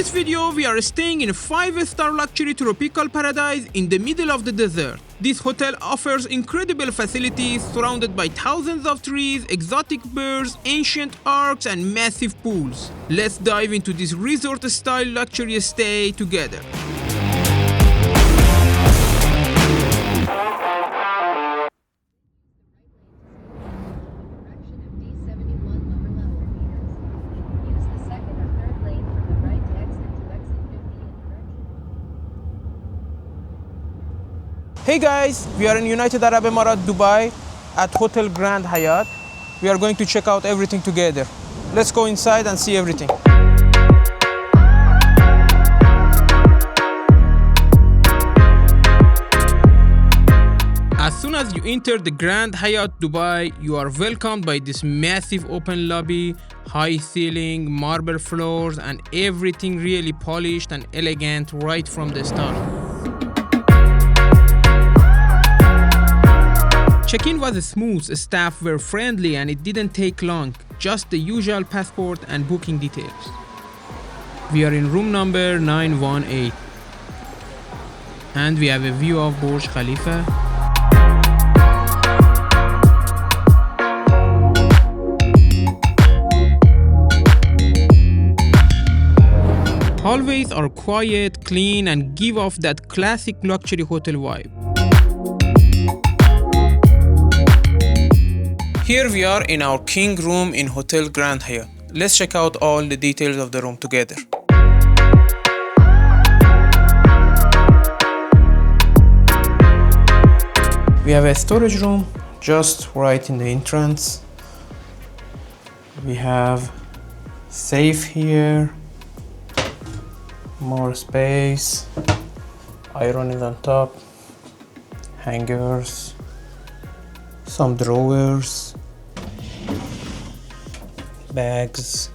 this video, we are staying in a 5-star luxury tropical paradise in the middle of the desert. This hotel offers incredible facilities surrounded by thousands of trees, exotic birds, ancient arcs, and massive pools. Let's dive into this resort-style luxury stay together. Hey guys, we are in United Arab Emirates, Dubai at Hotel Grand Hyatt. We are going to check out everything together. Let's go inside and see everything. As soon as you enter the Grand Hyatt Dubai, you are welcomed by this massive open lobby, high ceiling, marble floors, and everything really polished and elegant right from the start. Check-in was smooth, staff were friendly, and it didn't take long, just the usual passport and booking details. We are in room number 918 and we have a view of Burj Khalifa. Hallways are quiet, clean, and give off that classic luxury hotel vibe. Here we are in our king room in Hotel Grand Hyatt. Let's check out all the details of the room together. We have a storage room just right in the entrance. We have safe here, more space, iron is on top, hangers, some drawers, bags.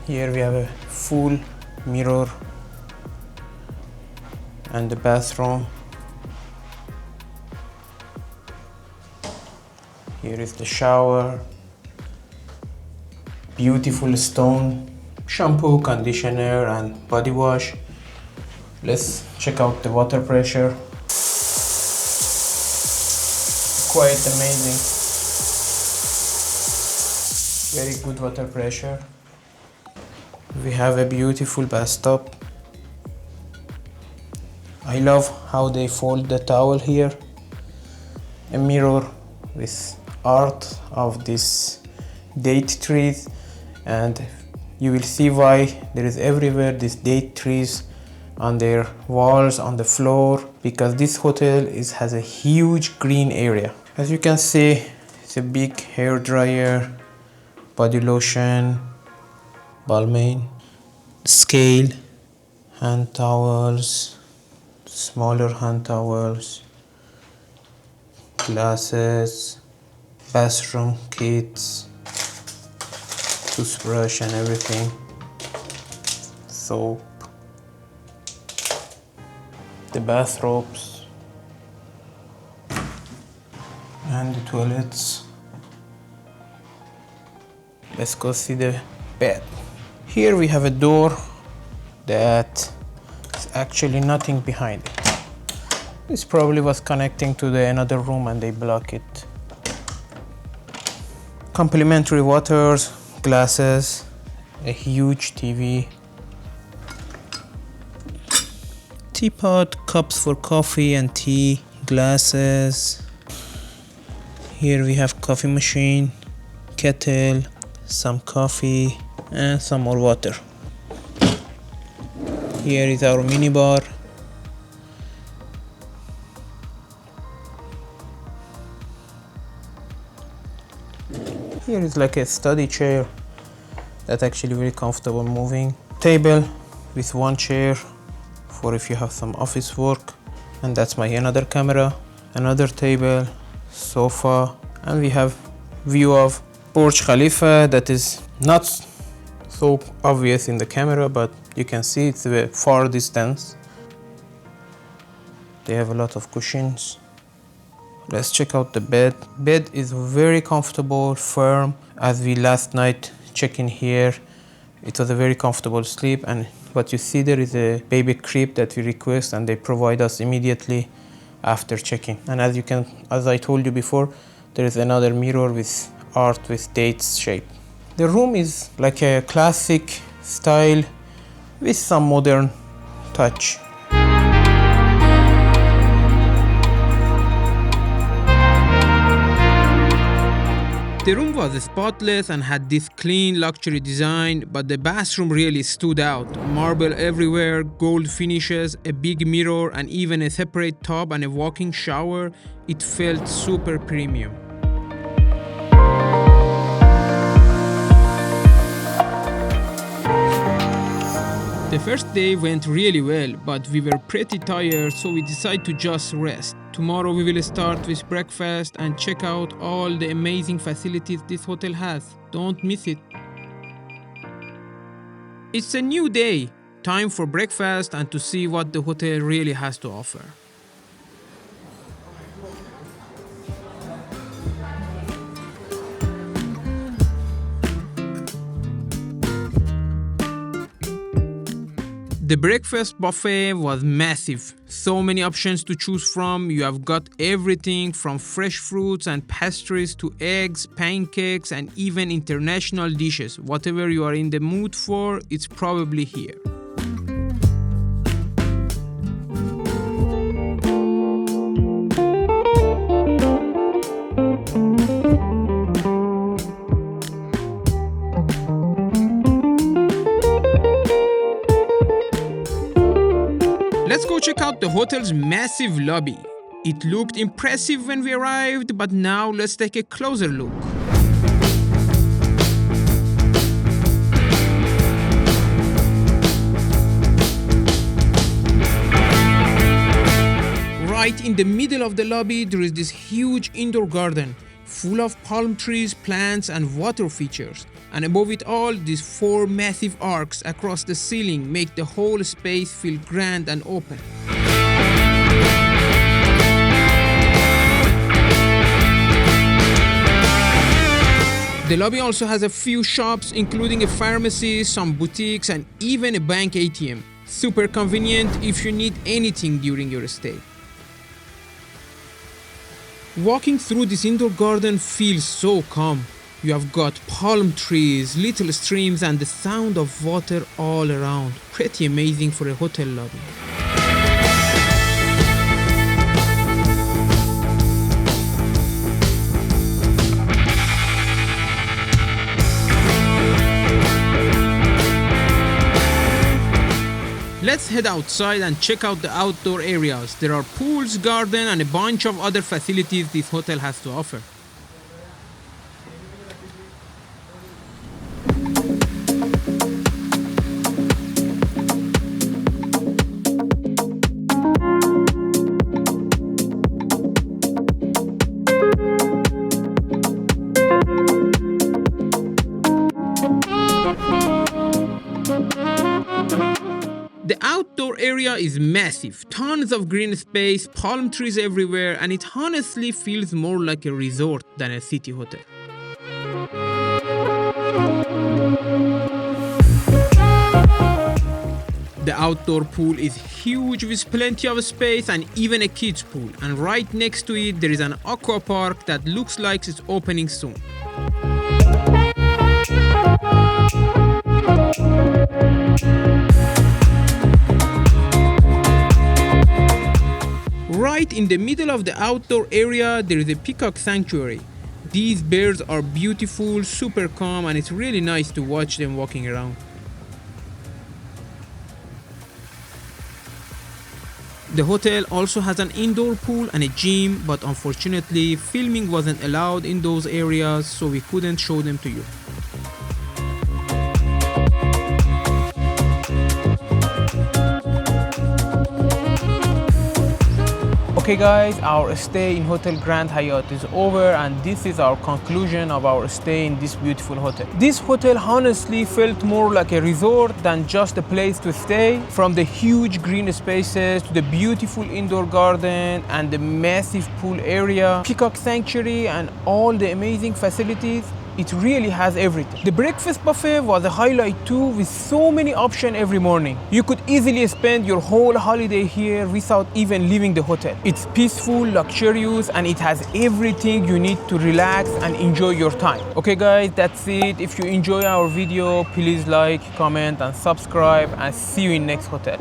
Here we have a full mirror and the bathroom. Here is the shower, beautiful stone shampoo, conditioner, and body wash. Let's check out the water pressure. Quite amazing. Very good water pressure. We have a beautiful bathtub. I love how they fold the towel here. A mirror with art of this date trees, and you will see why there is everywhere these date trees on their walls, on the floor, because this hotel has a huge green area. As you can see, it's a big hair dryer, body lotion, Balmain, scale, hand towels, smaller hand towels, glasses, bathroom kits, toothbrush and everything, soap, the bathrobes, and the toilets. Let's go see the bed. Here we have a door that is actually nothing behind it. This probably was connecting to another room and they block it. Complimentary waters, glasses, a huge TV, teapot, cups for coffee and tea, glasses. Here we have coffee machine, kettle, some coffee, and some more water. Here is our mini bar. Here is like a study chair that's actually very comfortable moving. Table with one chair for if you have some office work, and that's my another camera. Another table, sofa, and we have view of Burj Khalifa that is not so obvious in the camera, but you can see it's a far distance. They have a lot of cushions. Let's check out the bed. Bed is very comfortable, firm. As we last night check in here, It was a very comfortable sleep, and what you see there is a baby crib that we request, and they provide us immediately after check-in. And as I told you before, there is another mirror with art with dates shape. The room is like a classic style with some modern touch. The room was spotless and had this clean luxury design, but the bathroom really stood out. Marble everywhere, gold finishes, a big mirror, and even a separate tub and a walk-in shower. It felt super premium. The first day went really well, but we were pretty tired, so we decided to just rest. Tomorrow we will start with breakfast and check out all the amazing facilities this hotel has. Don't miss it. It's a new day. Time for breakfast and to see what the hotel really has to offer. The breakfast buffet was massive. So many options to choose from. You have got everything from fresh fruits and pastries to eggs, pancakes, and even international dishes. Whatever you are in the mood for, it's probably here. Let's go check out the hotel's massive lobby. It looked impressive when we arrived, but now let's take a closer look. Right in the middle of the lobby, there is this huge indoor garden full of palm trees, plants, and water features. And above it all, these 4 massive arcs across the ceiling make the whole space feel grand and open. The lobby also has a few shops, including a pharmacy, some boutiques, and even a bank ATM. Super convenient if you need anything during your stay. Walking through this indoor garden feels so calm. You have got palm trees, little streams, and the sound of water all around. Pretty amazing for a hotel lobby. Let's head outside and check out the outdoor areas. There are pools, garden, and a bunch of other facilities this hotel has to offer. The outdoor area is massive, tons of green space, palm trees everywhere, and it honestly feels more like a resort than a city hotel. The outdoor pool is huge with plenty of space and even a kids pool, and right next to it there is an aqua park that looks like it's opening soon. Right in the middle of the outdoor area, there is a peacock sanctuary. These birds are beautiful, super calm, and it's really nice to watch them walking around. The hotel also has an indoor pool and a gym, but unfortunately, filming wasn't allowed in those areas, so we couldn't show them to you. Okay guys, our stay in Hotel Grand Hyatt is over, and this is our conclusion of our stay in this beautiful hotel. This hotel honestly felt more like a resort than just a place to stay. From the huge green spaces to the beautiful indoor garden and the massive pool area, peacock sanctuary, and all the amazing facilities, it really has everything. The breakfast buffet was a highlight too, with so many options every morning. You could easily spend your whole holiday here without even leaving the hotel. It's peaceful, luxurious, and it has everything you need to relax and enjoy your time. Okay guys, that's it. If you enjoy our video, please like, comment and subscribe, and see you in next hotel.